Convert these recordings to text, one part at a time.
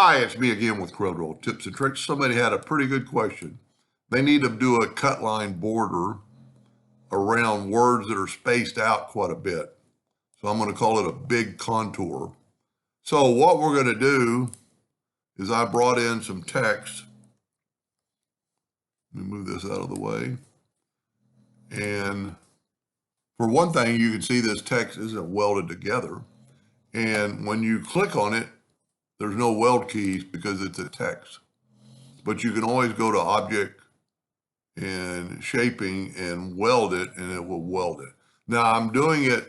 Hi, it's me again with Corel Tips and Tricks. Somebody had a pretty good question. They need to do a cut line border around words that are spaced out quite a bit. So I'm going to call it a big contour. So what we're going to do is I brought in some text. Let me move this out of the way. And for one thing, you can see this text isn't welded together. And when you click on it, there's no weld keys because it's a text. But you can always go to Object and Shaping and weld it, and it will weld it. Now I'm doing it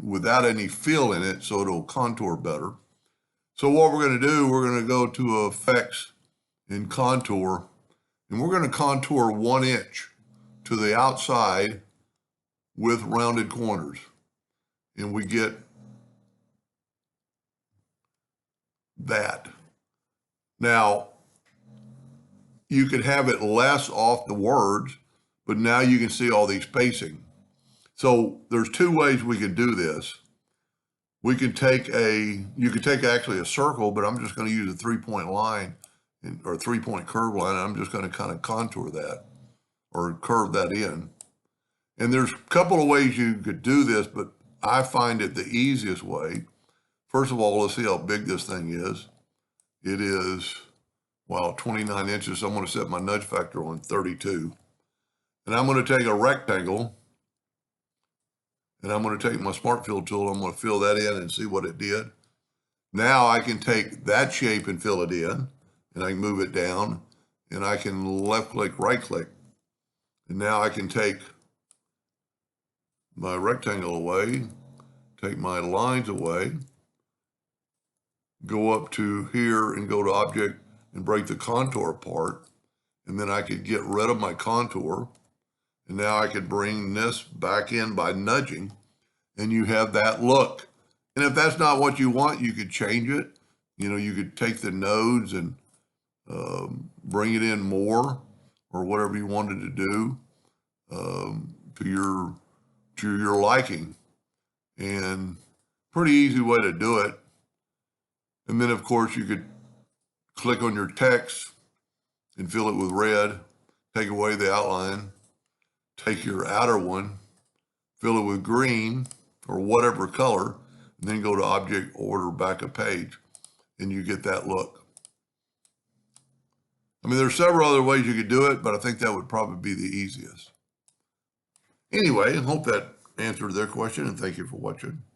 without any fill in it, so it'll contour better. So what we're going to do, we're going to go to Effects and Contour, and we're going to contour 1 inch to the outside with rounded corners. And we get that. Now, you could have it less off the words, but now you can see all these spacing. So there's 2 ways we can do this. We can take you could take actually a circle, but I'm just going to use a 3-point line or 3-point curve line. I'm just going to kind of contour that or curve that in. And there's a couple of ways you could do this, but I find it the easiest way. First of all, let's see how big this thing is. It is, 29 inches. So I'm going to set my nudge factor on 32. And I'm going to take a rectangle, and I'm going to take my Smart Fill tool. I'm going to fill that in and see what it did. Now I can take that shape and fill it in, and I can move it down, and I can left click, right click. And now I can take my rectangle away, take my lines away, go up to here and go to Object and break the contour apart. And then I could get rid of my contour. And now I could bring this back in by nudging, and you have that look. And if that's not what you want, you could change it. You know, you could take the nodes and bring it in more or whatever you wanted to do to your liking. And pretty easy way to do it. And then, of course, you could click on your text and fill it with red, take away the outline, take your outer one, fill it with green or whatever color, and then go to Object, Order, Back a Page, and you get that look. I mean, there's several other ways you could do it, but I think that would probably be the easiest. Anyway, I hope that answered their question, and thank you for watching.